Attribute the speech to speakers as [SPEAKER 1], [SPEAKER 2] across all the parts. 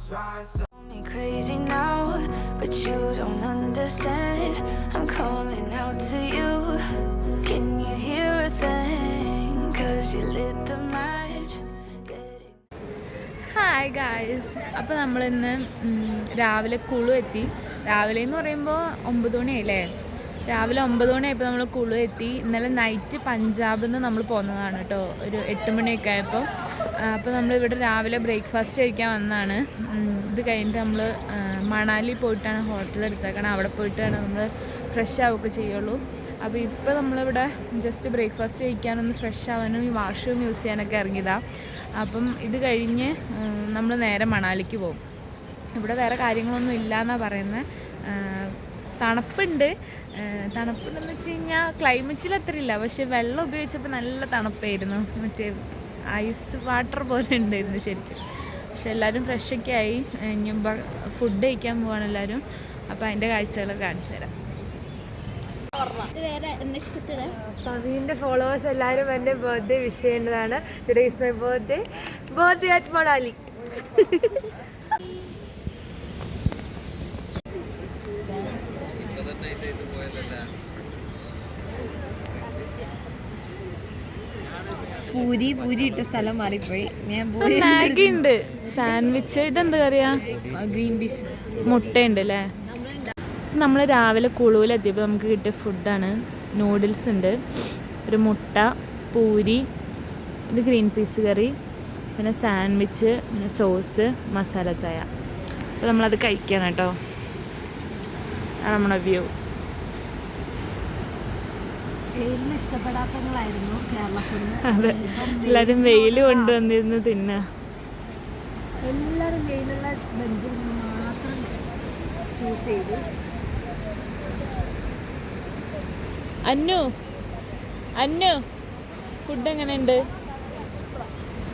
[SPEAKER 1] Crazy now, but you don't understand. I'm calling out to you. Can you hear a thing? 'Cause you lit the match.
[SPEAKER 2] Hi guys, അപ്പോൾ നമ്മളിന്ന് രാവിലെ കുളു എത്തി. രാവിലെ എന്ന് പറയുമ്പോൾ 9 മണിയായില്ലേ. രാവിലെ 9 മണിയായപ്പോൾ നമ്മൾ കുളു എത്തി. ഇന്നലെ നൈറ്റ് പഞ്ചാബിൽ നിന്ന് നമ്മൾ പോകുന്നതാണ് കേട്ടോ, ഒരു 8 മണിയൊക്കെ ആയപ്പോൾ. അപ്പോൾ നമ്മളിവിടെ രാവിലെ ബ്രേക്ക്ഫാസ്റ്റ് കഴിക്കാൻ വന്നതാണ്. ഇത് കഴിഞ്ഞിട്ട് നമ്മൾ മണാലി പോയിട്ടാണ് ഹോട്ടൽ എടുത്തേക്കണം. അവിടെ പോയിട്ടാണ് നമ്മൾ ഫ്രഷ് ആവുകയൊക്കെ ചെയ്യുള്ളൂ. അപ്പോൾ ഇപ്പോൾ നമ്മളിവിടെ ജസ്റ്റ് ബ്രേക്ക്ഫാസ്റ്റ് കഴിക്കാനൊന്ന് ഫ്രഷ് ആവാനും ഈ വാഷ്റൂം യൂസ് ചെയ്യാനൊക്കെ ഇറങ്ങിയതാണ്. അപ്പം ഇത് കഴിഞ്ഞ് നമ്മൾ നേരെ മണാലിക്ക് പോകും. ഇവിടെ വേറെ കാര്യങ്ങളൊന്നും ഇല്ല എന്നാണ് പറയുന്നത്. തണുപ്പുണ്ടെന്ന് വെച്ച് കഴിഞ്ഞാൽ ക്ലൈമറ്റിൽ അത്ര ഇല്ല, പക്ഷെ വെള്ളം ഉപയോഗിച്ചപ്പോൾ നല്ല തണുപ്പായിരുന്നു. മറ്റേ ഐസ് വാട്ടർ പോലെ ഉണ്ടായിരുന്നു ശരിക്കും. പക്ഷെ എല്ലാവരും ഫ്രഷൊക്കെ ആയി. ഇനി ഫുഡ് കഴിക്കാൻ പോവാണ് എല്ലാവരും. അപ്പോൾ അതിൻ്റെ കാഴ്ചകളൊക്കെ കാണിച്ചു തരാം.
[SPEAKER 3] പവീൻ്റെ ഫോളോവേഴ്സ് എല്ലാവരും എൻ്റെ ബർത്ത്ഡേ വിഷ് ചെയ്യേണ്ടതാണ്. Today is my birthday at Manali.
[SPEAKER 4] Puri ഇട്ട സ്ഥലം മാറിപ്പോയി. ഞാൻ
[SPEAKER 2] മാഗി ഉണ്ട്, സാൻഡ്വിച്ച്, ഇതെന്താ കറിയാ,
[SPEAKER 4] ഗ്രീൻ പീസ്,
[SPEAKER 2] മുട്ടയുണ്ട് അല്ലേ. നമ്മൾ രാവിലെ കുളുവിലെത്തിയപ്പോൾ നമുക്ക് കിട്ടിയ ഫുഡാണ്. നൂഡിൽസ് ഉണ്ട്, ഒരു മുട്ട, പൂരി, ഇത് ഗ്രീൻ പീസ് കറി, പിന്നെ സാൻഡ്വിച്ച്, പിന്നെ സോസ്, മസാല ചായ. അപ്പോൾ നമ്മളത് കഴിക്കണം കേട്ടോ. നമ്മുടെ വ്യൂ.
[SPEAKER 4] ഇഷ്ടപ്പെടാത്തങ്ങളായിരുന്നു കേരളത്തിൽ.
[SPEAKER 2] അതെ, എല്ലാവരും വെയിൽ കൊണ്ടുവന്നിരുന്നു തിന്നാ.
[SPEAKER 4] എല്ലാവരും വെയിലുള്ള ബെഞ്ചിൽ മാത്രം ചൂസ് ചെയ്തു.
[SPEAKER 2] അന്നു ഫുഡ് എങ്ങനെയുണ്ട്?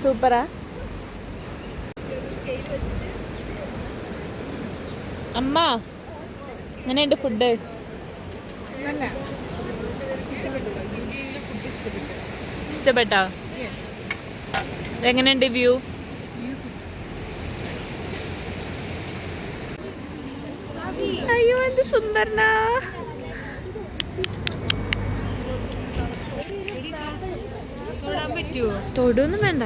[SPEAKER 2] സൂപ്പറാ. അമ്മ എങ്ങനെയുണ്ട് ഫുഡ്? ഇഷ്ടപ്പെട്ടോ? എങ്ങനെയുണ്ട് വ്യൂ? അയ്യോ എന്ത് സുന്ദരനാ. തൊടുവൊന്നും വേണ്ട.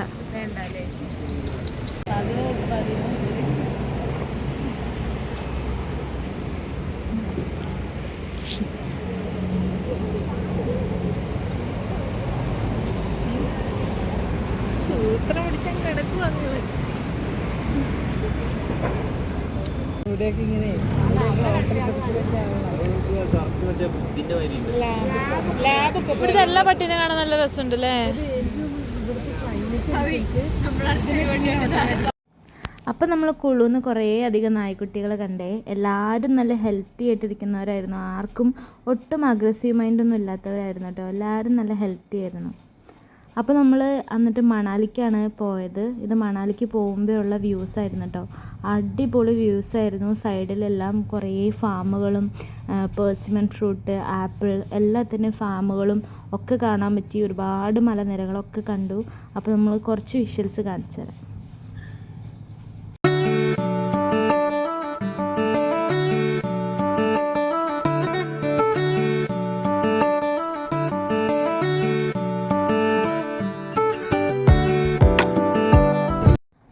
[SPEAKER 2] സൂത്രം പിടിച്ചാൽ കിടക്കും അങ്ങനെ. ഇവിടുത്തെ എല്ലാ പട്ടീനെ കാണാൻ നല്ല രസമുണ്ട് അല്ലേ. അപ്പം നമ്മൾ കുളുന്ന് കുറേ അധികം നായ്ക്കുട്ടികളെ കണ്ടേ. എല്ലാവരും നല്ല ഹെൽത്തി ആയിട്ടിരിക്കുന്നവരായിരുന്നു. ആർക്കും ഒട്ടും അഗ്രസീവ് മൈൻഡൊന്നും ഇല്ലാത്തവരായിരുന്നു കേട്ടോ. എല്ലാവരും നല്ല ഹെൽത്തി ആയിരുന്നു. അപ്പോൾ നമ്മൾ എന്നിട്ട് മണാലിക്കാണ് പോയത്. ഇത് മണാലിക്ക് പോകുമ്പോൾ ഉള്ള വ്യൂസ് ആയിരുന്നു കേട്ടോ. അടിപൊളി വ്യൂസ് ആയിരുന്നു. സൈഡിലെല്ലാം കുറേ ഫാമുകളും പേഴ്സിമൺ ഫ്രൂട്ട്, ആപ്പിൾ, എല്ലാത്തിൻ്റെ ഫാമുകളും ഒക്കെ കാണാൻ പറ്റി. ഒരുപാട് മലനിരകളൊക്കെ കണ്ടു. അപ്പോൾ നമ്മൾ കുറച്ച് വിഷ്വൽസ് കാണിച്ചു തരാം.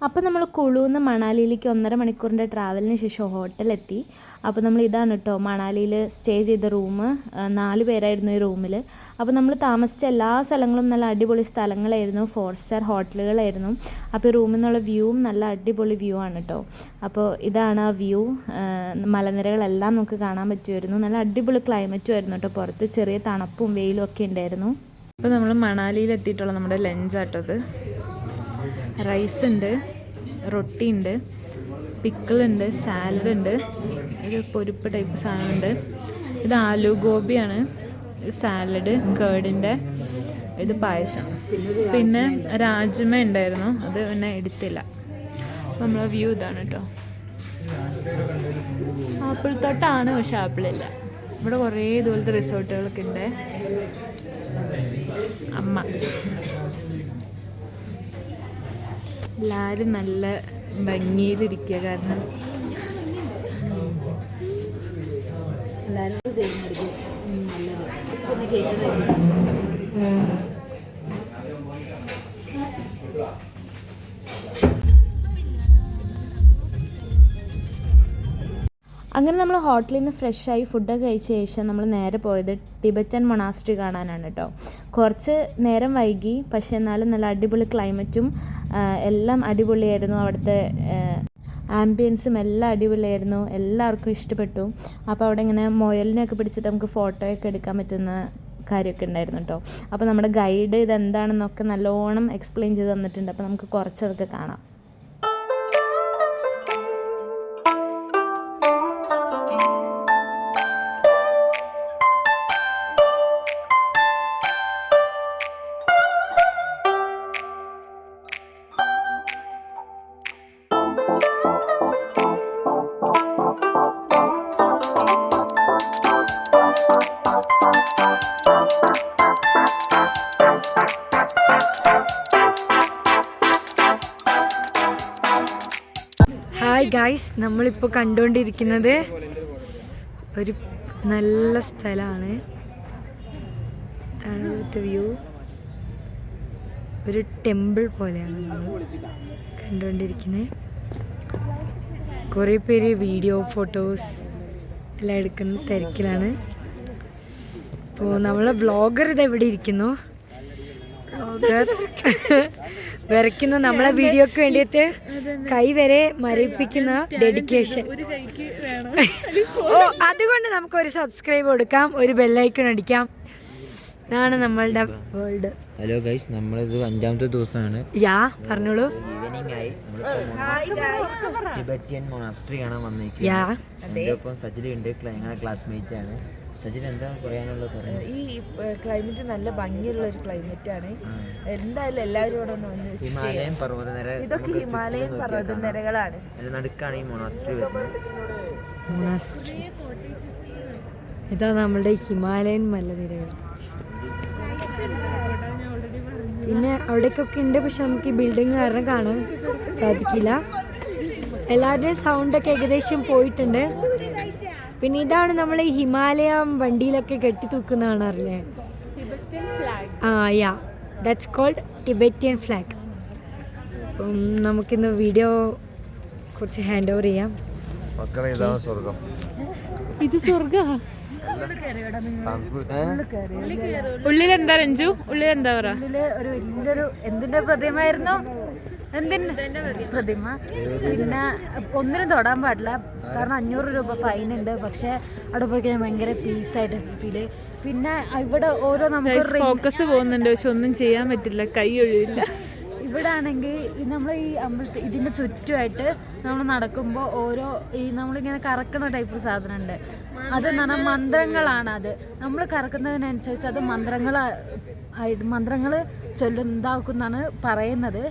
[SPEAKER 2] അപ്പോൾ നമ്മൾ കുളുന്ന് മണാലിയിലേക്ക് 1.5 മണിക്കൂറിൻ്റെ ട്രാവലിന് ശേഷം ഹോട്ടലെത്തി. അപ്പോൾ നമ്മൾ ഇതാണ് കേട്ടോ മണാലിയിൽ സ്റ്റേ ചെയ്ത റൂം. 4 പേരായിരുന്നു ഈ റൂമിൽ. അപ്പോൾ നമ്മൾ താമസിച്ച എല്ലാ സ്ഥലങ്ങളും നല്ല അടിപൊളി സ്ഥലങ്ങളായിരുന്നു. 4 സ്റ്റാർ ഹോട്ടലുകളായിരുന്നു. അപ്പോൾ ഈ റൂമിൽ നിന്നുള്ള വ്യൂവും നല്ല അടിപൊളി വ്യൂ ആണ് കേട്ടോ. അപ്പോൾ ഇതാണ് ആ വ്യൂ. മലനിരകളെല്ലാം നമുക്ക് കാണാൻ പറ്റുമായിരുന്നു. നല്ല അടിപൊളി ക്ലൈമറ്റും ആയിരുന്നു കേട്ടോ. പുറത്ത് ചെറിയ തണുപ്പും വെയിലും ഒക്കെ ഉണ്ടായിരുന്നു. അപ്പോൾ നമ്മൾ മണാലിയിൽ എത്തിയിട്ടുള്ള നമ്മുടെ ലഞ്ചാട്ടത്. റൈസ് ഉണ്ട്, റൊട്ടി ഉണ്ട്, പിക്കിളുണ്ട്, സാലഡുണ്ട്, ഒരു പൊരിപ്പ് ടൈപ്പ് സാധനമുണ്ട്. ഇത് ആലു ഗോപിയാണ്. സാലഡ്, കേടിൻ്റെ, ഇത് പായസം, പിന്നെ രാജ്മ ഉണ്ടായിരുന്നു. അത് പിന്നെ എടുത്തില്ല. നമ്മളെ വ്യൂ ഇതാണ് കേട്ടോ. ആപ്പിൾ തോട്ടാണ്, പക്ഷെ ആപ്പിളില്ല. ഇവിടെ കുറേ ഇതുപോലത്തെ റിസോർട്ടുകളൊക്കെ ഉണ്ട്. അമ്മ എല്ലാവരും നല്ല ഭംഗിയിലിരിക്കുക. കാരണം
[SPEAKER 4] എല്ലാവരും ചെയ്യുന്നതായിരിക്കും നല്ലത്. പിന്നെ കേക്ക്
[SPEAKER 2] അങ്ങനെ നമ്മൾ ഹോട്ടലിൽ നിന്ന് ഫ്രഷായി ഫുഡൊക്കെ കഴിച്ച ശേഷം നമ്മൾ നേരെ പോയത് ടിബറ്റൻ മൊണാസ്ട്രി കാണാനാണ് കേട്ടോ. കുറച്ച് നേരം വൈകി, പക്ഷേ എന്നാലും നല്ല അടിപൊളി ക്ലൈമറ്റും എല്ലാം അടിപൊളിയായിരുന്നു. അവിടുത്തെ ആംബിയൻസും എല്ലാം അടിപൊളിയായിരുന്നു, എല്ലാവർക്കും ഇഷ്ടപ്പെട്ടു. അപ്പോൾ അവിടെ ഇങ്ങനെ മുയലിനെയൊക്കെ പിടിച്ചിട്ട് നമുക്ക് ഫോട്ടോയൊക്കെ എടുക്കാൻ പറ്റുന്ന കാര്യമൊക്കെ ഉണ്ടായിരുന്നു കേട്ടോ. അപ്പോൾ നമ്മുടെ ഗൈഡ് ഇതെന്താണെന്നൊക്കെ നല്ലോണം എക്സ്പ്ലെയിൻ ചെയ്ത് തന്നിട്ടുണ്ട്. അപ്പോൾ നമുക്ക് കുറച്ചതൊക്കെ കാണാം.
[SPEAKER 3] ഹായ് ഗായ്സ്, നമ്മളിപ്പോൾ കണ്ടുകൊണ്ടിരിക്കുന്നത് ഒരു നല്ല സ്ഥലമാണ്. വ്യൂ ഒരു ടെമ്പിൾ പോലെയാണ് നമ്മൾ കണ്ടുകൊണ്ടിരിക്കുന്നത്. കുറേ പേര് വീഡിയോ ഫോട്ടോസ് എല്ലാം എടുക്കുന്ന തിരക്കിലാണ്. അപ്പോൾ നമ്മളെ വ്ളോഗർ ഇതെവിടെ ഇരിക്കുന്നു. വ്ളോഗർ വരയ്ക്കുന്നു നമ്മളെ വീഡിയോക്ക് വേണ്ടിയിട്ട്, കൈ വരെ മരയിപ്പിക്കുന്ന ഡെഡിക്കേഷൻ. ഓ, അതുകൊണ്ട് നമുക്കൊരു സബ്സ്ക്രൈബ് കൊടുക്കാം, ഒരു ബെല്ലൈക്കൺ അടിക്കാം. ഇതാണ് നമ്മളുടെ വേൾഡ്.
[SPEAKER 5] ഹലോ ഗൈസ്, നമ്മളിത് 5ാമത്തെ ദിവസമാണ്.
[SPEAKER 3] യാ, പറഞ്ഞോളൂ.
[SPEAKER 5] ഈവനിങ് ആയി. ടിബറ്റൻ മൊണാസ്ട്രി കാണാൻ വന്നേക്കും.
[SPEAKER 3] യാ,
[SPEAKER 5] എൻ്റെ ഒപ്പം സജില ഉണ്ട്, ഞങ്ങളുടെ ക്ലാസ്മേറ്റ് ആണ്. സജിൽ എന്താ പറയാനുള്ളത്?
[SPEAKER 4] ഈ ക്ലൈമറ്റ് നല്ല ഭംഗിയുള്ള ഒരു ക്ലൈമറ്റ് ആണ്. എന്തായാലും എല്ലാവരും ഇവിടെ ഒന്ന് വന്ന്
[SPEAKER 5] ഹിമാലയൻ പർവ്വതനിര.
[SPEAKER 4] ഇതൊക്കെ ഹിമാലയൻ പർവ്വതനിരകളാണ്.
[SPEAKER 5] അതിന് നടുക്കാണ് ഈ മൊണാസ്ട്രി വരുന്നത്.
[SPEAKER 3] മൊണാസ്ട്രി ഇതാ നമ്മളുടെ ഹിമാലയൻ മലനിരകൾ. പിന്നെ അവിടേക്കൊക്കെ ഉണ്ട്, പക്ഷെ നമുക്ക് ഈ ബിൽഡിങ് കാരണം കാണാൻ സാധിക്കില്ല. എല്ലാവരുടെയും സൗണ്ടൊക്കെ ഏകദേശം പോയിട്ടുണ്ട്. പിന്നെ ഇതാണ് നമ്മൾ ഈ ഹിമാലയം വണ്ടിയിലൊക്കെ കെട്ടി തൂക്കുന്ന കാണാറില്ലേ? യാ, ദാറ്റ്സ് കോൾഡ് ടിബറ്റൻ ഫ്ലാഗ്. അപ്പം നമുക്കിന്ന് വീഡിയോ കുറച്ച് ഹാൻഡ് ഓവർ ചെയ്യാം.
[SPEAKER 5] മക്കളെ, ഇതാണ് സ്വർഗം.
[SPEAKER 2] ഇത് സ്വർഗ. ഉള്ളിലെന്താ രഞ്ജു? ഉള്ളിലെന്താ പറ?
[SPEAKER 4] ഒരു വലിയൊരു എന്തിന്റെ പ്രതിമയായിരുന്നു? എന്തിന്റെ പ്രതിമ? പിന്നെ ഒന്നിനും തൊടാൻ പാടില്ല, കാരണം 500 രൂപ ഫൈൻ ഉണ്ട്. പക്ഷെ അവിടെ പോയി കഴിഞ്ഞാൽ ഭയങ്കര പീസായിട്ട് ഫീല്. പിന്നെ ഇവിടെ ഓരോ നമുക്ക്
[SPEAKER 2] ഫോക്കസ് പോകുന്നുണ്ട്, പക്ഷെ ഒന്നും ചെയ്യാൻ പറ്റില്ല, കൈ ഒഴിയില്ല.
[SPEAKER 4] ഇവിടെ ആണെങ്കിൽ നമ്മൾ ഈ അമ്പലത്തിൽ ഇതിൻ്റെ ചുറ്റുമായിട്ട് നമ്മൾ നടക്കുമ്പോൾ ഓരോ ഈ നമ്മളിങ്ങനെ കറക്കുന്ന ടൈപ്പ് സാധനം ഉണ്ട്. അത് എന്ന് പറഞ്ഞാൽ മന്ത്രങ്ങളാണ്. അത് നമ്മൾ കറക്കുന്നതിനനുസരിച്ച് അത് മന്ത്രങ്ങൾ ചൊല്ലുന്നതാക്കുന്നാണ് പറയുന്നത്.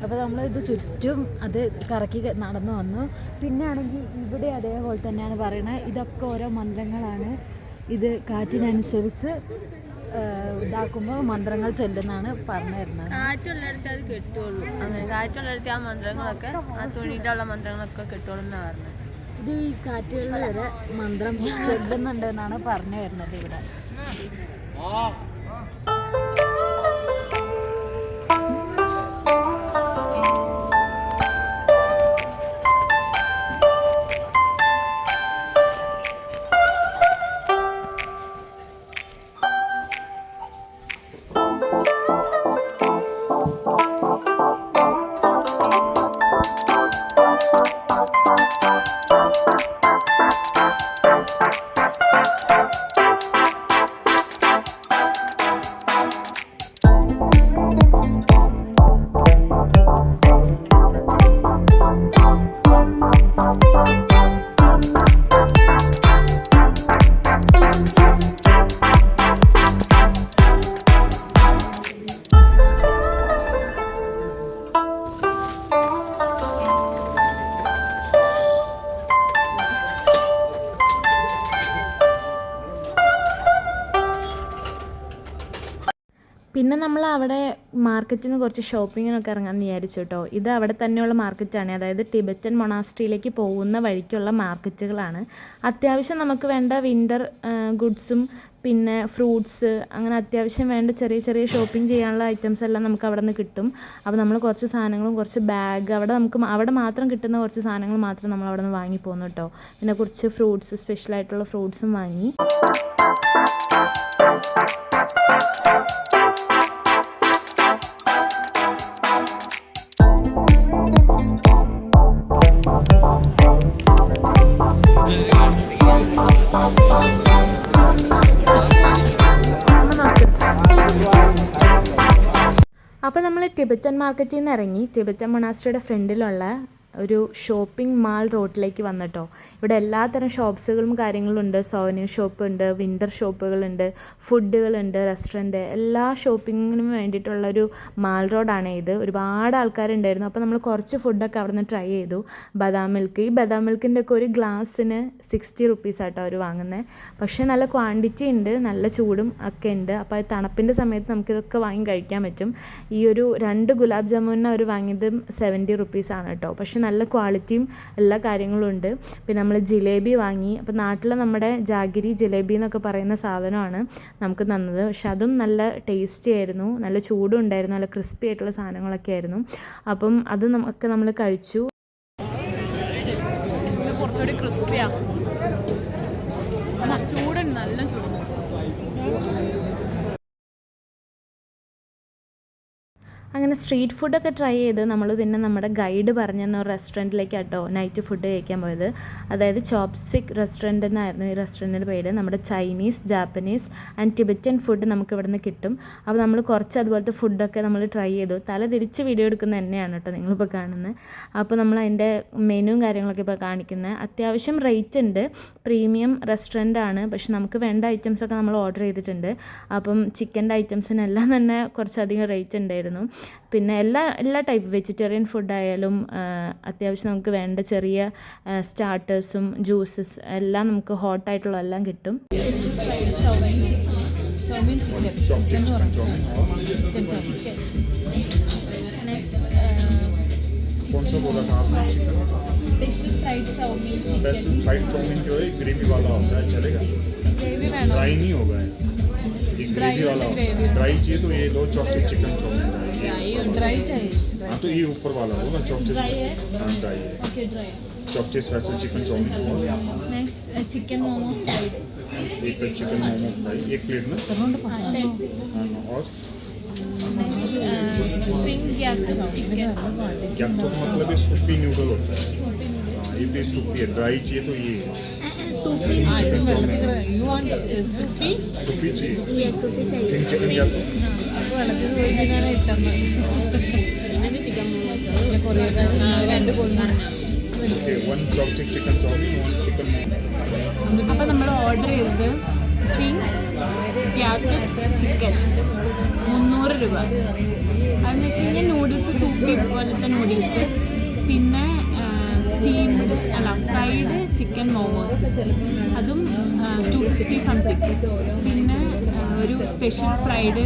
[SPEAKER 4] അപ്പോൾ നമ്മളിത് ചുറ്റും അത് കറക്കി നടന്നു വന്നു. പിന്നെ ആണെങ്കിൽ ഇവിടെ അതേപോലെ തന്നെയാണ് പറയുന്നത്. ഇതൊക്കെ ഓരോ മന്ത്രങ്ങളാണ്. ഇത് കാറ്റിനനുസരിച്ച് ഇതാക്കുമ്പോൾ മന്ത്രങ്ങൾ ചൊല്ലുന്നാണ് പറഞ്ഞു തരുന്നത്.
[SPEAKER 6] കാറ്റുള്ളിടത്ത് അത് കിട്ടുള്ളൂ. അങ്ങനെ കാറ്റുള്ളിടത്ത് ആ മന്ത്രങ്ങളൊക്കെ, ആ തുണിയിലുള്ള മന്ത്രങ്ങളൊക്കെ കിട്ടുള്ളൂ എന്നാണ് പറഞ്ഞത്.
[SPEAKER 4] ഇത് ഈ കാറ്റുകളിൽ വരെ മന്ത്രം ചൊല്ലുന്നുണ്ട് എന്നാണ് പറഞ്ഞു വരുന്നത് ഇവിടെ.
[SPEAKER 2] പിന്നെ നമ്മൾ അവിടെ മാർക്കറ്റിൽ നിന്ന് കുറച്ച് ഷോപ്പിങ്ങിനൊക്കെ ഇറങ്ങാമെന്ന് വിചാരിച്ചു കേട്ടോ. ഇത് അവിടെ തന്നെയുള്ള മാർക്കറ്റാണ്, അതായത് ടിബറ്റൻ മൊണാസ്ട്രിയിലേക്ക് പോകുന്ന വഴിക്കുള്ള മാർക്കറ്റുകളാണ്. അത്യാവശ്യം നമുക്ക് വേണ്ട വിൻ്റർ ഗുഡ്സും പിന്നെ ഫ്രൂട്ട്സ് അങ്ങനെ അത്യാവശ്യം വേണ്ട ചെറിയ ചെറിയ ഷോപ്പിംഗ് ചെയ്യാനുള്ള ഐറ്റംസ് എല്ലാം നമുക്ക് അവിടെ നിന്ന് കിട്ടും. അപ്പോൾ നമ്മൾ കുറച്ച് സാധനങ്ങളും കുറച്ച് ബാഗ് അവിടെ മാത്രം കിട്ടുന്ന കുറച്ച് സാധനങ്ങൾ മാത്രം നമ്മൾ അവിടെ നിന്ന് വാങ്ങി പോകുന്നു കേട്ടോ. പിന്നെ കുറച്ച് ഫ്രൂട്ട്സ്, സ്പെഷ്യലായിട്ടുള്ള ഫ്രൂട്ട്സും വാങ്ങി. അപ്പോൾ നമ്മൾ ടിബറ്റൻ മാർക്കറ്റിൽ നിന്ന് ഇറങ്ങി ടിബറ്റൻ മൊണാസ്ട്രിയുടെ ഫ്രണ്ടിലുള്ള ഒരു ഷോപ്പിംഗ് മാൾ റോഡിലേക്ക് വന്നിട്ടോ. ഇവിടെ എല്ലാത്തരം ഷോപ്സുകളും കാര്യങ്ങളും ഉണ്ട്. സോവനീർ ഷോപ്പ് ഉണ്ട്, വിൻ്റർ ഷോപ്പുകളുണ്ട്, ഫുഡുകളുണ്ട്, റെസ്റ്റോറൻറ്റ്, എല്ലാ ഷോപ്പിങ്ങിനും വേണ്ടിയിട്ടുള്ളൊരു മാൾ റോഡാണ് ഇത്. ഒരുപാട് ആൾക്കാരുണ്ടായിരുന്നു. അപ്പോൾ നമ്മൾ കുറച്ച് ഫുഡൊക്കെ അവിടെ നിന്ന് ട്രൈ ചെയ്തു. ബദാം മിൽക്ക്, ഈ ബദാം മിൽക്കിൻ്റെ ഒക്കെ ഒരു ഗ്ലാസ്സിന് 60 റുപ്പീസാട്ടോ അവർ വാങ്ങുന്നത്. പക്ഷേ നല്ല ക്വാണ്ടിറ്റി ഉണ്ട്, നല്ല ചൂടും ഒക്കെ ഉണ്ട്. അപ്പോൾ തണുപ്പിൻ്റെ സമയത്ത് നമുക്കിതൊക്കെ വാങ്ങി കഴിക്കാൻ പറ്റും. ഈ ഒരു 2 ഗുലാബ് ജാമുന് അവർ വാങ്ങിയത് 70 റുപ്പീസാണ് കേട്ടോ. പക്ഷേ നല്ല ക്വാളിറ്റിയും എല്ലാ കാര്യങ്ങളും ഉണ്ട്. പിന്നെ നമ്മൾ ജിലേബി വാങ്ങി. അപ്പോൾ നാട്ടിൽ നമ്മുടെ ജാഗിരി ജിലേബി എന്നൊക്കെ പറയുന്ന സാധനമാണ് നമുക്ക് തന്നത്. പക്ഷെ അതും നല്ല ടേസ്റ്റി ആയിരുന്നു, നല്ല ചൂടും ഉണ്ടായിരുന്നു, നല്ല ക്രിസ്പി ആയിട്ടുള്ള സാധനങ്ങളൊക്കെ ആയിരുന്നു. അപ്പം അത് നമ്മൾ കഴിച്ചു.
[SPEAKER 4] കുറച്ചുകൂടി ക്രിസ്പിയാണ്, ചൂടുണ്ട്, നല്ല ചൂട്.
[SPEAKER 2] അങ്ങനെ സ്ട്രീറ്റ് ഫുഡൊക്കെ ട്രൈ ചെയ്ത് നമ്മൾ പിന്നെ നമ്മുടെ ഗൈഡ് പറഞ്ഞെന്ന ഒരു റെസ്റ്റോറൻറ്റിലേക്കാട്ടോ നൈറ്റ് ഫുഡ് കഴിക്കാൻ പോയത്. അതായത് ചോപ്സ്റ്റിക് റെസ്റ്റോറൻറ്റ് എന്നായിരുന്നു ഈ റെസ്റ്റോറൻറ്റിൻ്റെ പേര്. നമ്മുടെ Chinese, Japanese and Tibetan food നമുക്ക് ഇവിടെ നിന്ന് കിട്ടും. അപ്പോൾ നമ്മൾ കുറച്ച് അതുപോലത്തെ ഫുഡൊക്കെ നമ്മൾ ട്രൈ ചെയ്തു. തല തിരിച്ച് വീഡിയോ എടുക്കുന്നത് തന്നെയാണ് കേട്ടോ നിങ്ങളിപ്പോൾ കാണുന്നത്. അപ്പോൾ നമ്മൾ അതിൻ്റെ മെനുവും കാര്യങ്ങളൊക്കെ ഇപ്പോൾ കാണിക്കുന്നത്. അത്യാവശ്യം റേറ്റ് ഉണ്ട്, പ്രീമിയം റെസ്റ്റോറൻ്റ് ആണ്. പക്ഷെ നമുക്ക് വേണ്ട ഐറ്റംസൊക്കെ നമ്മൾ ഓർഡർ ചെയ്തിട്ടുണ്ട്. അപ്പം ചിക്കൻ്റെ ഐറ്റംസിനെല്ലാം തന്നെ കുറച്ചധികം റേറ്റ് ഉണ്ടായിരുന്നു. പിന്നെ എല്ലാ ടൈപ്പ് വെജിറ്റേറിയൻ ഫുഡായാലും അത്യാവശ്യം നമുക്ക് വേണ്ട ചെറിയ സ്റ്റാർട്ടേഴ്സും ജ്യൂസസ് എല്ലാം നമുക്ക് ഹോട്ടായിട്ടുള്ള എല്ലാം കിട്ടും.
[SPEAKER 4] Special fried chow mein,
[SPEAKER 7] special fried chow mein जो है ग्रेवी वाला होता है, चलेगा? ड्राई नहीं होगा, ये ग्रेवी वाला होता है. ड्राई चाहिए तो ये लो चॉपस्टिक चिकन चाउमीन.
[SPEAKER 4] ड्राई चाहिए.
[SPEAKER 7] हाँ तो ये ऊपर वाला हो ना चॉपस्टिक. हाँ ड्राई है.
[SPEAKER 4] Okay dry.
[SPEAKER 7] Chopstick special chicken chow mein.
[SPEAKER 4] Next chicken momo fried.
[SPEAKER 7] एक चिकन मोमो फ्राई एक प्लेट में. हाँ और
[SPEAKER 4] फिंग ग्यातो चिकन.
[SPEAKER 7] ग्यातो का मतलब ये सूपी नूडल होता है. हाँ ये भी सूपी है. ड्राई चाहिए तो ये
[SPEAKER 4] सूपी यू वांट सूपी.
[SPEAKER 7] सूपी चाहिए.
[SPEAKER 6] ये सूपी चाहिए.
[SPEAKER 7] फिंग चिकन ग्यातो.
[SPEAKER 4] അപ്പോൾ വെള്ളത്തിൽ പോയിട്ടാണ് ഇട്ടത്.
[SPEAKER 6] Chicken
[SPEAKER 7] Okay, one chopstick chicken chow mein, one chicken momo.
[SPEAKER 4] അപ്പോൾ നമ്മൾ ഓർഡർ ചെയ്തത് ഫിംഗ് ഗ്യാത്തോ ചിക്കൻ 300 രൂപ. അതെന്ന് വെച്ച് കഴിഞ്ഞാൽ നൂഡിൽസ്, സൂപ്പി പോലത്തെ നൂഡിൽസ്, പിന്നെ ഫ്രൈഡ് ചിക്കൻ മോമോസ് അതും 250 സംതിങ്. പിന്നെ ഒരു special fried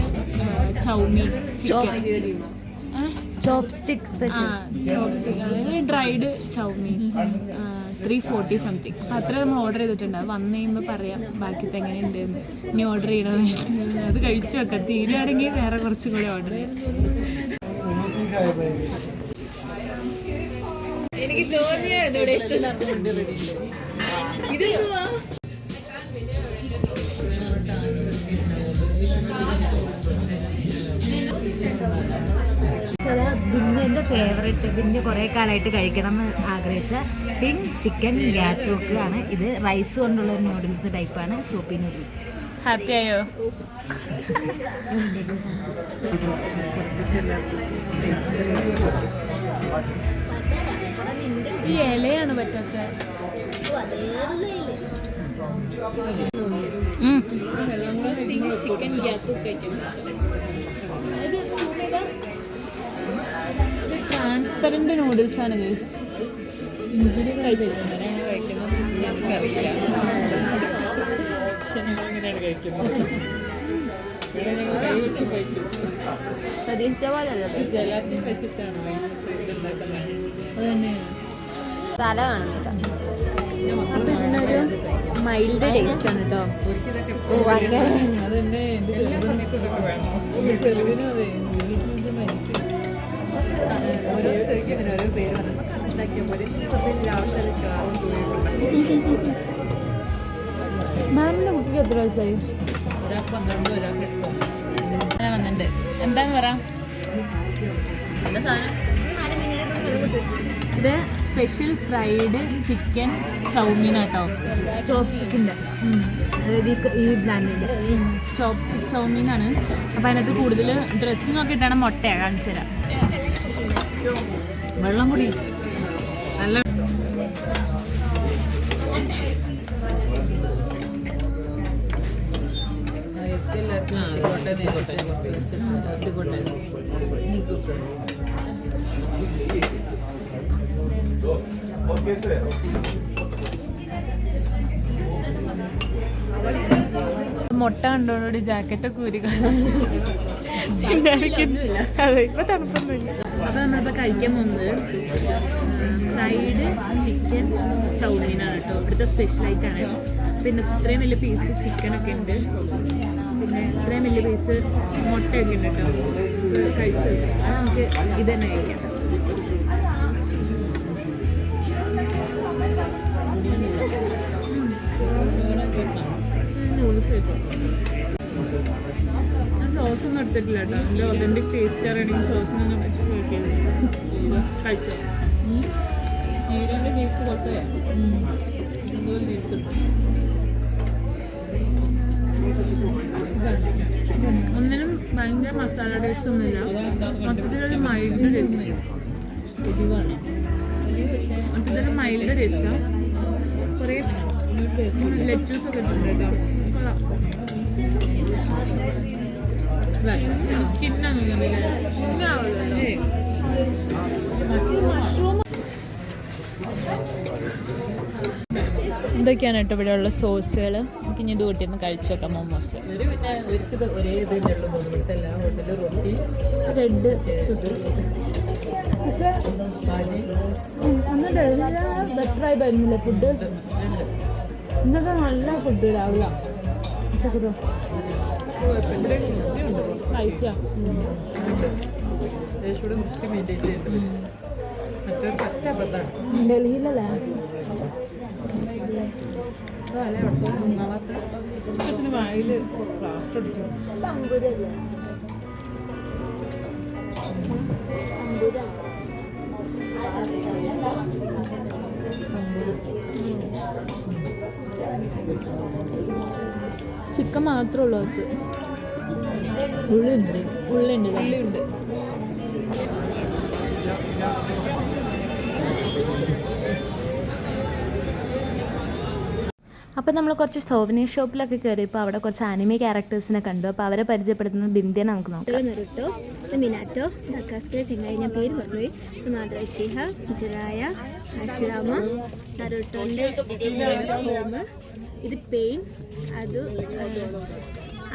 [SPEAKER 4] chow mein chicken,
[SPEAKER 2] chopstick special
[SPEAKER 4] chopstick, അതായത് ഡ്രൈഡ് ചൗമീൻ 340 സംതിങ്. അപ്പം അത്ര നമ്മൾ ഓർഡർ ചെയ്തിട്ടുണ്ട്. അത് വന്നു കഴിയുമ്പോൾ പറയാം ബാക്കിത്തെ എങ്ങനെയുണ്ടെന്ന്. ഇനി ഓർഡർ ചെയ്യണമെന്ന് അത് കഴിച്ചു വെക്കാം. തീരുവാണെങ്കിൽ വേറെ കുറച്ചും കൂടി ഓർഡർ ചെയ്യാം.
[SPEAKER 6] എനിക്ക് തോന്നിയായിരുന്നു ഇവിടെ ഇത്
[SPEAKER 4] പിന്നെ എൻ്റെ ഫേവറേറ്റ്, പിന്നെ കുറേ കാലമായിട്ട് കഴിക്കണം എന്ന് ആഗ്രഹിച്ച പിങ് ചിക്കൻ ഗ്യാറ്റോക്ക് ആണ് ഇത്. റൈസ് കൊണ്ടുള്ള നൂഡിൽസ് ടൈപ്പാണ്, സൂപ്പി നൂഡിൽസ്. ഹാപ്പി ആയോ? ഈ ഇലയാണ് പറ്റാത്ത. ചിക്കൻ ഗ്യാറ്റോക്ക് കഴിക്കുന്നത് ട്രാൻസ്പെറൻറ്റ് നൂഡിൽസാണ് ഗൈസ്. കഴിച്ചു എനിക്കറിയില്ല, പക്ഷെ ഞങ്ങൾ ഇങ്ങനെയാണ് കഴിക്കുന്നത്.
[SPEAKER 6] പ്രതീക്ഷിച്ച പോലെ അല്ല തല കാണുന്നില്ല.
[SPEAKER 2] അപ്പോൾ ഇതിനൊരു മൈൽഡ് ടേസ്റ്റ് ആണ് കേട്ടോ. മാമിൻ്റെ കുട്ടിക്ക് എത്ര വയസ്സായി? വന്നിട്ടുണ്ട്. എന്താന്ന് പറ. ഇത് സ്പെഷ്യൽ ഫ്രൈഡ് ചിക്കൻ ചൗമീനാട്ടോ.
[SPEAKER 4] ചോപ്സ്റ്റിക്കിൻ്റെ അതായത് ഈ ബ്രാൻഡിൻ്റെ
[SPEAKER 2] ചോപ്സ്റ്റിക് ചൗമീനാണ്. അപ്പോൾ അതിനകത്ത് കൂടുതൽ ഡ്രസ്സിങ് ഒക്കെ ഇട്ടാണ് മുട്ടയാണ്. കാണിച്ചു തരാം.
[SPEAKER 4] വെള്ളം കൂടി നല്ല
[SPEAKER 2] മുട്ട കണ്ടോടി ജാക്കറ്റൊക്കെ ഊരി അതെ ഇപ്പൊ തണുപ്പൊന്നുമില്ല. അപ്പൊ നമ്മളിപ്പോ കഴിക്കാൻ പോകുന്നത് ഫ്രൈഡ് ചിക്കൻ ചൗമീനാണ് കേട്ടോ. ഇവിടുത്തെ സ്പെഷ്യലായിട്ടാണ്. പിന്നെ ഇത്രയും വലിയ പീസ് ചിക്കനൊക്കെ ഉണ്ട്. പിന്നെ ഇത്രയും വലിയ പീസ് മുട്ടയൊക്കെ ഉണ്ട് കേട്ടോ. കഴിച്ചു അത് നമുക്ക് ഇത് തന്നെ കഴിക്കാം. ഞാൻ സോസൊന്നും എടുത്തിട്ടില്ല കേട്ടോ. എൻ്റെ ഒതൻറ്റിക് ടേസ്റ്റ് അറിയണമെങ്കിൽ സോസിനൊന്നും വെച്ച് കഴിച്ചോ. ബീഫ് ഒന്നിനും ഭയങ്കര മസാല ടേസ്റ്റ് ഒന്നുമില്ല. മൊത്തത്തിലൊരു മൈൽഡ് ടേസ്റ്റ്. മൊത്തത്തിലൊരു മൈൽഡ് ടേസ്റ്റാണ്. കുറേ ലെറ്റൂസൊക്കെ ഇട്ടുണ്ട് കേട്ടോ. സ്കിന്നാണ് മഷ്റൂം. ഇതൊക്കെയാണ് കേട്ടോ ഇവിടെ ഉള്ള സോസുകൾ. നമുക്ക് ഇനി ഇത് കൂട്ടിന്ന് കഴിച്ചു നോക്കാം. മോമോസ് റെഡ് പക്ഷേ അന്ന് ബെറ്ററായി വരുന്നില്ല ഫുഡ്. ഇന്നത്തെ നല്ല ഫുഡ് രാവിലെ ഉച്ചക്കത്തോ പൈസ ഡൽഹിയിലല്ലേ വായില് പ്ലാസ്റ്റർ അടിച്ചു. ചിക്കൻ മാത്രമേ ഉള്ളൂ അത്. ഉള്ളിയുണ്ട്. അപ്പോൾ നമ്മൾ കുറച്ച് സോവനീർ ഷോപ്പിലൊക്കെ കയറിയപ്പോൾ അവിടെ കുറച്ച് ആനിമേ ക്യാരക്ടേഴ്സിനെ കണ്ടു. അപ്പോൾ അവരെ പരിചയപ്പെടുത്തുന്ന ബിന്ദിയെ നമുക്ക് നോക്കാം.
[SPEAKER 8] നറുട്ടോ, മിനാറ്റോ, ഡക്കാസ്കിലെ ചെങ്ങായി ഞാൻ പേര് പറഞ്ഞു, മാദ്രച്ചിഹ, ജിറായ, അശ്രാമ, നറുട്ടോൻ്റെ ഹോം, ഇത് പെയിൻ,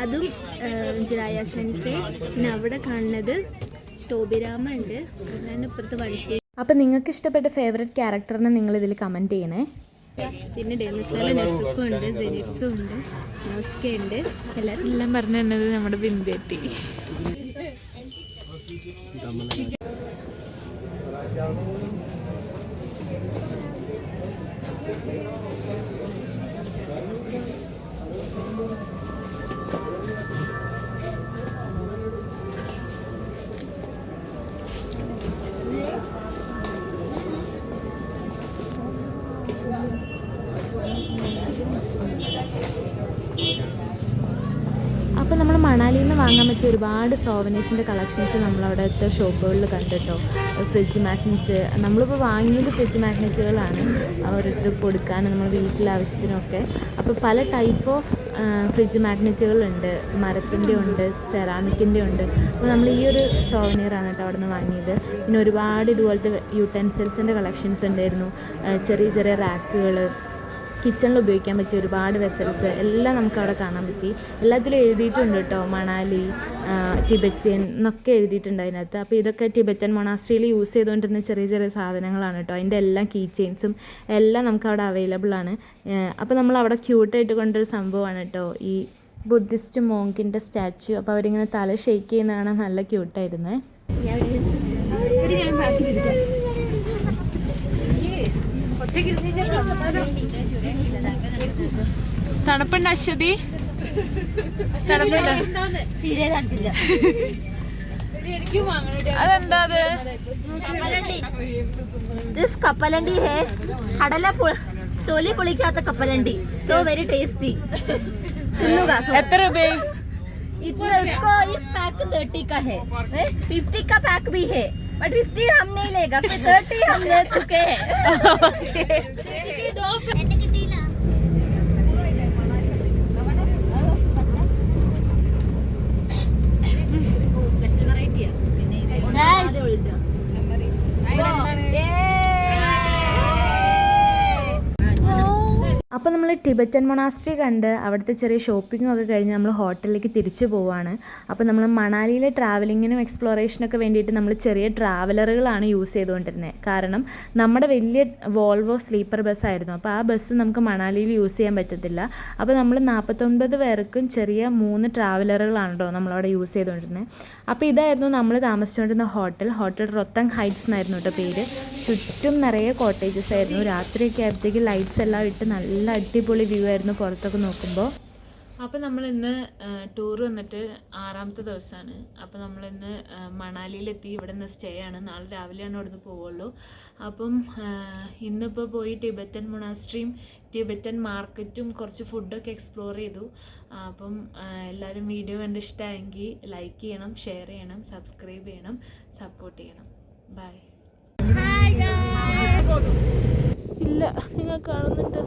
[SPEAKER 8] അതും ജിറായ സെൻസെ. പിന്നെ അവിടെ കാണുന്നത് ടോബിരാമ ഉണ്ട്. ഞാൻ ഇപ്പുറത്ത് വണ്ടി.
[SPEAKER 2] അപ്പോൾ നിങ്ങൾക്ക് ഇഷ്ടപ്പെട്ട ഫേവറേറ്റ് ക്യാരക്ടറിനെ നിങ്ങൾ ഇതിൽ കമൻറ്റ് ചെയ്യണേ.
[SPEAKER 8] പിന്നെ ഡെമിസ്ലയിലെ നെസുക്കും ഉണ്ട്, സെനിക്സും ഉണ്ട്, നോസ്ക ഉണ്ട്.
[SPEAKER 2] എല്ലാം പറഞ്ഞു തന്നത് നമ്മുടെ ബിന്ദേട്ടി. അപ്പോൾ നമ്മൾ മണാലിയിൽ നിന്ന് വാങ്ങാൻ പറ്റിയ ഒരുപാട് സോവനീഴ്സിൻ്റെ കളക്ഷൻസ് നമ്മളവിടുത്തെ ഷോപ്പുകളിൽ കണ്ടിട്ടോ. ഫ്രിഡ്ജ് മാഗ്നറ്റ്, നമ്മളിപ്പോൾ വാങ്ങിയത് ഫ്രിഡ്ജ് മാഗ്നറ്റുകളാണ് ഓരോരുത്തർ കൊടുക്കാൻ നമ്മൾ വീട്ടിലെ ആവശ്യത്തിനൊക്കെ. അപ്പോൾ പല ടൈപ്പ് ഓഫ് ഫ്രിഡ്ജ് മാഗ്നറ്റുകളുണ്ട്. മരത്തിൻ്റെ ഉണ്ട്, സെറാമിക്കിൻ്റെ ഉണ്ട്. അപ്പോൾ നമ്മൾ ഈ ഒരു സോവനീറാണ് കേട്ടോ അവിടെ നിന്ന് വാങ്ങിയത്. പിന്നെ ഒരുപാട് ഇതുപോലത്തെ യൂട്ടൻസിൽസിൻ്റെ കളക്ഷൻസ് ഉണ്ടായിരുന്നു. ചെറിയ ചെറിയ റാക്കുകൾ, കിച്ചണിൽ ഉപയോഗിക്കാൻ പറ്റിയ ഒരുപാട് വെസൽസ് എല്ലാം നമുക്ക് അവിടെ കാണാൻ പറ്റി. എല്ലാത്തിലും എഴുതിയിട്ടുണ്ട് കേട്ടോ, മണാലി ടിബറ്റൻ എന്നൊക്കെ എഴുതിയിട്ടുണ്ട് അതിനകത്ത്. അപ്പോൾ ഇതൊക്കെ ടിബറ്റൻ മൊണാസ്ട്രിയിൽ യൂസ് ചെയ്തുകൊണ്ടിരുന്ന ചെറിയ ചെറിയ സാധനങ്ങളാണ് കേട്ടോ. അതിൻ്റെ എല്ലാം കീ ചെയിൻസും എല്ലാം നമുക്ക് അവിടെ അവൈലബിൾ ആണ്. അപ്പോൾ നമ്മൾ അവിടെ ക്യൂട്ടായിട്ട് കൊണ്ടൊരു സംഭവമാണ് കേട്ടോ ഈ ബുദ്ധിസ്റ്റ് മോങ്കിൻ്റെ സ്റ്റാച്ചു. അപ്പോൾ അവരിങ്ങനെ തല ഷെയ്ക്ക് ചെയ്യുന്ന കാണാൻ നല്ല ക്യൂട്ടായിരുന്നേ.
[SPEAKER 4] തണുപ്പുണ്ട് അശ്വതി? അതെന്താ അത്?
[SPEAKER 8] കപ്പലണ്ടി ഹേ കടല തൊലി പൊളിക്കാത്ത കപ്പലണ്ടി. So very tasty.
[SPEAKER 4] എത്ര രൂപ?
[SPEAKER 8] इसको इस पैक 30 का है, 50 का पैक भी है, बट 50 हम नहीं लेगा, फिर 30 हम ले चुके हैं.
[SPEAKER 2] അപ്പോൾ നമ്മൾ ടിബറ്റൻ മൊണാസ്ട്രി കണ്ട് അവിടുത്തെ ചെറിയ ഷോപ്പിംഗും ഒക്കെ കഴിഞ്ഞ് നമ്മൾ ഹോട്ടലിലേക്ക് തിരിച്ചു പോവുകയാണ്. അപ്പോൾ നമ്മൾ മണാലിയിലെ ട്രാവലിങ്ങിനും എക്സ്പ്ലോറേഷനൊക്കെ വേണ്ടിയിട്ട് നമ്മൾ ചെറിയ ട്രാവലറുകളാണ് യൂസ് ചെയ്തുകൊണ്ടിരുന്നത്. കാരണം നമ്മുടെ വലിയ വോൾവോ സ്ലീപ്പർ ബസ്സായിരുന്നു. അപ്പോൾ ആ ബസ് നമുക്ക് മണാലിയിൽ യൂസ് ചെയ്യാൻ പറ്റത്തില്ല. അപ്പോൾ നമ്മൾ 49 പേർക്കും ചെറിയ 3 ട്രാവലറുകളാണ് കേട്ടോ നമ്മളവിടെ യൂസ് ചെയ്തുകൊണ്ടിരുന്നത്. അപ്പോൾ ഇതായിരുന്നു നമ്മൾ താമസിച്ചുകൊണ്ടിരുന്ന ഹോട്ടൽ റൊത്തങ് ഹൈറ്റ്സ് എന്നായിരുന്നു കേട്ടോ പേര്. ചുറ്റും നിറയെ കോട്ടേജസ് ആയിരുന്നു. രാത്രിയൊക്കെ ആയപ്പോഴത്തേക്ക് ലൈറ്റ്സ് എല്ലാം ഇട്ട് നല്ല അടിപൊളി വ്യൂ ആയിരുന്നു പുറത്തൊക്കെ നോക്കുമ്പോൾ. അപ്പോൾ നമ്മൾ ഇന്ന് ടൂർ വന്നിട്ട് 6ാമത്തെ ദിവസമാണ്. അപ്പോൾ നമ്മളിന്ന് മണാലിയിലെത്തി. ഇവിടെ നിന്ന് സ്റ്റേ ആണ്. നാളെ രാവിലെയാണ് അവിടെ നിന്ന് പോവുള്ളൂ. അപ്പം ഇന്നിപ്പോൾ പോയി ടിബറ്റൻ മൊണാസ്ട്രിയും ടിബറ്റൻ മാർക്കറ്റും കുറച്ച് ഫുഡൊക്കെ എക്സ്പ്ലോർ ചെയ്തു. അപ്പം എല്ലാവരും വീഡിയോ കണ്ട് ഇഷ്ടമായെങ്കിൽ ലൈക്ക് ചെയ്യണം, ഷെയർ ചെയ്യണം, സബ്സ്ക്രൈബ് ചെയ്യണം, സപ്പോർട്ട് ചെയ്യണം. ബൈ. ഇല്ല, നിങ്ങൾ കാണുന്നുണ്ട്.